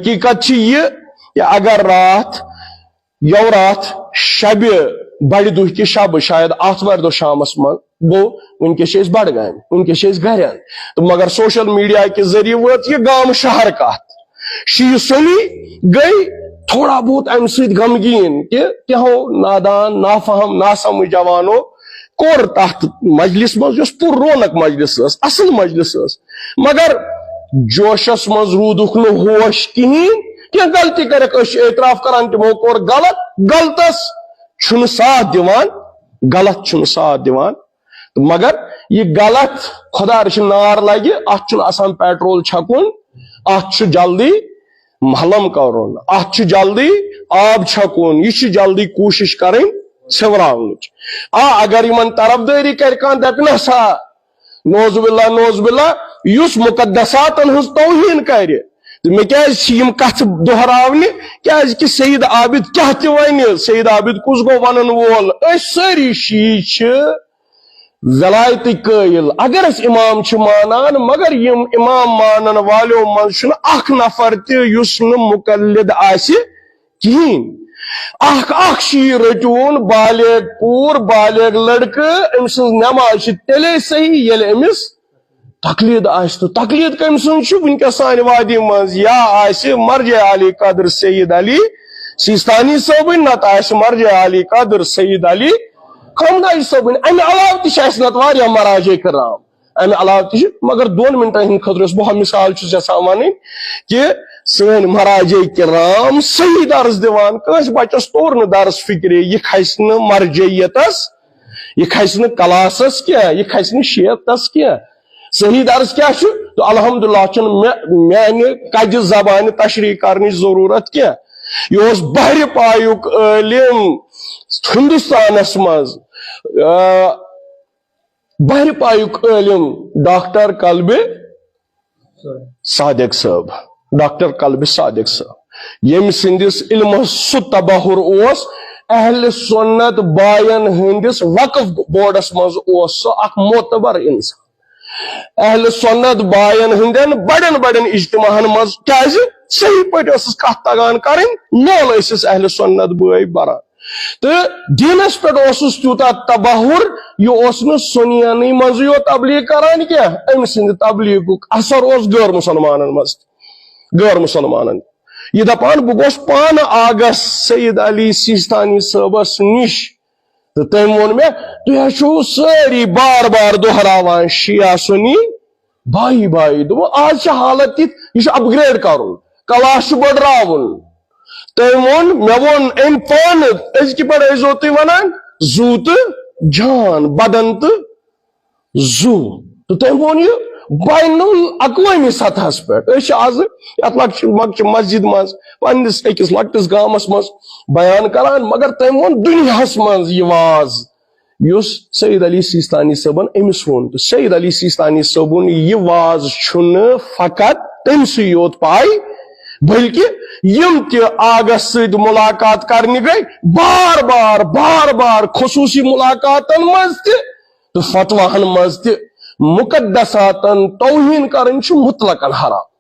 حقیقت یہ اگر رات شب بڑ دہ کہ شب شاید آتوار دہ شامس من گو ونکس بڑگام ونکس گران تو مگر سوشل میڈیا کے ذریعے وات یہ گام شہر کت شی سنی گئی تھوڑا بہت ام ست غمگین کہ کہو نادان نافہم ناسمجھ جوانو کور تحت مجلس مز پر رونق مجلس اصل مجلس مگر جوشس مز رودک نو ہوش کہین کی غلطی کرک اعتراف کران تمو کور غلطس چھن ساتھ دیوان غلط چھن ساتھ دیوان مگر یہ غلط خدا رچن نار لگہ ات چھن آسان پیٹرول چھکن ات جلدی محلم کرن ات جلدی آب چھکن یہ جلدی کوشش کریں سوراونچ اگر یمن طرفداری کر کان دپ نسا نوز باللہ یس مقدساتن ہز توہین کر میں کیم کت دہراونہ کیاز کہ سید عابد کیا تہ ون سید عابد کس گو ونن وول ساری شی ولایت قائل اگر اس امام مانان مگر یم امام مانن والو من اخ نفر تہ یس مقلد آسی کہین اخ شی رٹون بالغ کور بالغ لڑکہ ام سن نماز تیلے صحیح یل امس تقلید آس تو تقلید کم سن ونکس سان وادی مز یا آس مرجع علی قدر سید علی سیستانی صوبن نت آس مرجع علی قدر سید علی خامنائی صوبن امہ علاوہ تہ نت واریاہ مراجع کرام امہ علاوہ تہ مگر 2 منٹن ہند خاطر بہ مثال یژھان ون کہ سن مراجع کرام صحیح درس دیوان کس بچس تور نا درس فکر یہ کھس نا مرجعیتس یہ کھس نا کلاسس کیا یہ کھس نا شیعتس کیا صحیح درس کیا تو الحمدللہ چن میانہ کج زبان تشریح کرنے ضرورت کیا یہ بہر پایک عالم ہندوستانس مز بہر پایک عالم ڈاکٹر قلب صادق صاحب ڈاکٹر قلب صادق صاحب یم سندس علم سہ تبہر اس اہل سنت بائن ہندس وقف بورڈس مز سہ اخ معتبر انسان اہل سنت بائن ہندین بڑن اجتماعن مز کیاز صحیح پٹ کت تگان کریں نول اہل سنت بائی بران تو دینس پہ تیوتا تبہر یہ سنیانی مز تبلیغ کران کیا ام سند تبلیغ اثر غیر مسلمانن مز غیر مسلمانن یہ دپان بہ گوس پان آگس سید علی سیستانی صاحبس نش تو تم وون میں تھی ساری بار بار دہراوان شیعہ سنی بائی دو آج حالت یہ اپ گریڈ کرن کلاس بڑراون تم وون میں وون ام پان از کی پہ ازو تھی ونان زو تو جان بدن تو زو تو تم وون یہ بین الاقوامی سطح پہ آز ات لکچ مسجد مز پنس اکس لکٹس گامس مز بیان کران مگر تم وون دنیاہس مز یہ واز یس سید علی سیستانی صٲبن امس وون تو سید علی سیستانی صٲبن یہ واز چھن فقط تم سی یوت پائی بلکہ یم تہ آگس ست ملاقات کرنے گئی بار بار خصوصی ملاقاتن مز تہ تو فتواہن مز تہ مقدساتن توہین کرن مطلقاً حرام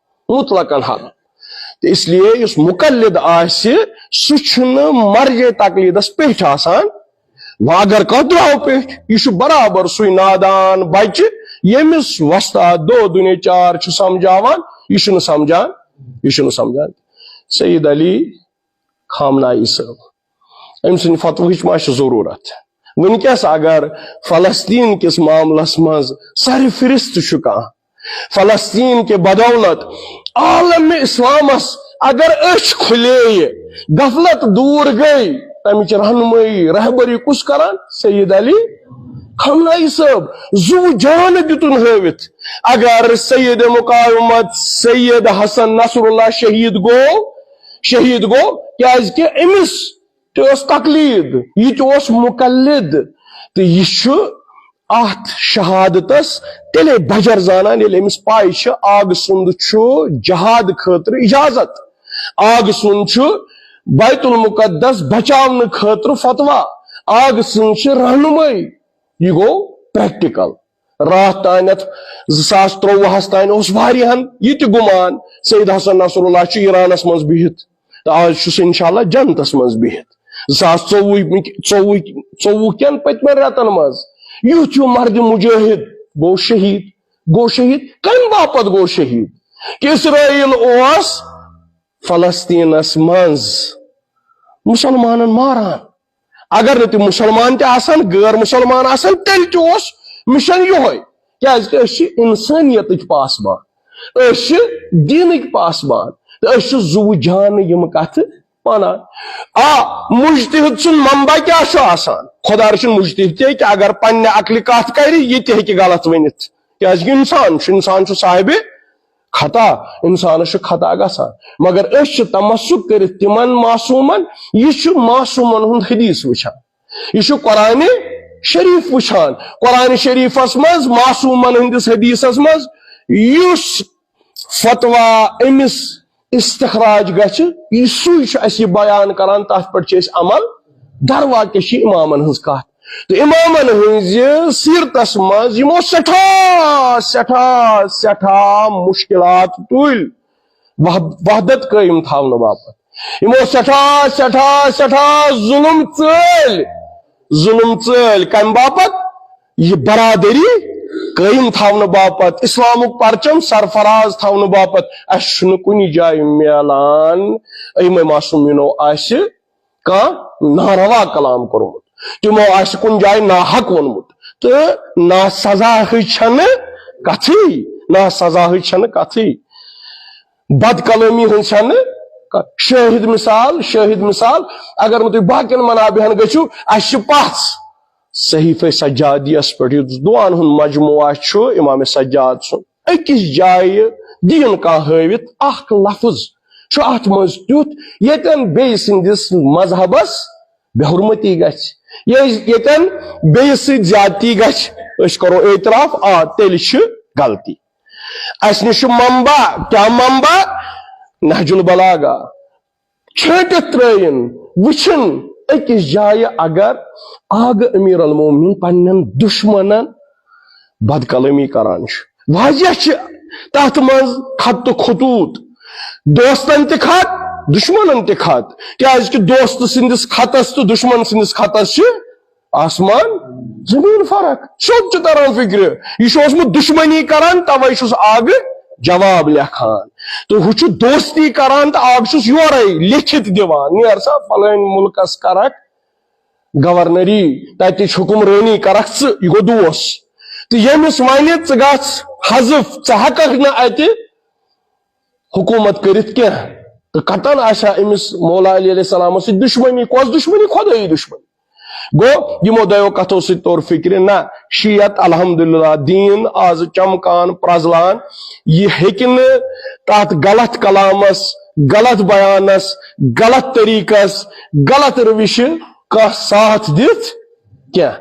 تو اس لیے اس مقلد آسی سہ مرجع تقلیدس پیٹھ آسان اگر کہ درو پیٹھ یہ برابر سوی نادان بچہ یمس وستاد دو دنیا چار سمجھاوان یہ سمجھان سید علی خامنائی صاحب ام سن فتوہچ ما ضرورت ونکس اگر فلسطین کس معاملس مز سر فرست فلسطین کے بدولت عالم اسلامس اگر اچھ کھلے غفلت دور گئی تمچ رہنمائی رہبری کس کران سید علی خامنائی صاحب زو جان دتن ہاوت اگر سید مقاومت سید حسن نصر اللہ شہید گو کیاز کہ امس تقلید یہ مقلد تو یہ ات شہادتس تیلے بجر زانان یل امس پائی آگ سند جہاد خاطر اجازت آگ سند بیت المقدس بچاون خاطر فتوا آگ سند رہنمائی یہ گو پریکٹیکل رات تانت 2023 تان اس واریاہن یہ تہ گمان سید حسن نصر اللہ چھ ایرانس مز بہت تو آج چھس انشاءاللہ جنتس مز بہت 2024 کن پتمن رتن مز یوت مرد مجاہد گو شہید کم باپت گو شہید کہ اسرائیل اوس فلسطینس مز مسلمانن ماران اگر نہ تم مسلمان تہ آسان غیر مسلمان آسان تیل تہ اوس مشن یہ کہ انسانیت پاسبان دینک پاسبان تو زو جان یم کت ونان مجتہد سن منبع کیا آسان خدا رچن مجتہد تہ کہ اگر پنہ عقل کت کر یہ تہ ہیکہ غلط ونت کہ انسان صاحب خطا انسان خطا گسان مگر تمسک کر تمن معصومن یہ معصومن ہند حدیث وچھان یہ قرآن شریف وچھان قرآن شریفس مز معصومن ہندس حدیثس مز یس فتوا امس استخراج گچھ یہ سہ بیان کران تر پہ عمل در واقع امامن ہز کت تو امامن ہز سیرتس مز یمو سٹھا مشکلات تل وحدت قائم تھاؤن باپت یمو سٹھا ظلم ژل کم باپت یہ برادری قائم تھاؤن باپت اسلامک پرچم سرفراز تھاؤن باپت اس کن جائے میلان ام معصومینو ناروا کلام کورمت تمو کن جائے ناحق ونمت تو نا سزا چھن کتھی بد کلامی ہن شاہد مثال اگر نہ تھی باقین منابعن گژھو اس پس صحیفہ سجادیس پہ دعان ہند مجموعہ امام سجاد سن اکس جائے دین کا ہاوت اخ لفظ ات مز تیت یتن بی سندس مذہبس بے حرمتی گژھ یتن بی زیادتی گژھ اس کرو اعتراف تیل غلطی اس نش منبع کیا منبع نہج البلاغہ چھٹت ترین وچھن اکس جائے اگر آگ امیر المومنین پنن دشمنن بد کلامی کران واضح تحت مز خط خطوط دوستن تہ خط دشمنن تہ خط کہ دوست سندس خطس تو دشمن سندس خطس آسمان زمین فرق سیود تران فکر یہ دشمنی کران توے چھس آگ جواب لکھان تو وہ دوستی کران تو آگ چھس یورے لکھت دیوان نیر سا فلان ملکس کرک گورنری تت حکمرانی کرک یہ گو دوست تو یمس ون گھ حذف ھکک نا ات حکومت کرت کی تو قطن آسا امس مولا علی علیہ السلام سی دشمنی کس دشمنی خدائی دشمنی گو یمو دیو کتھو سی طور فکر نا شیعت الحمدللہ دین آز چمکان پرزلان یہ ہیکن تات غلط کلامس غلط بیانس غلط طریقس غلط روش کا ساتھ دت کیا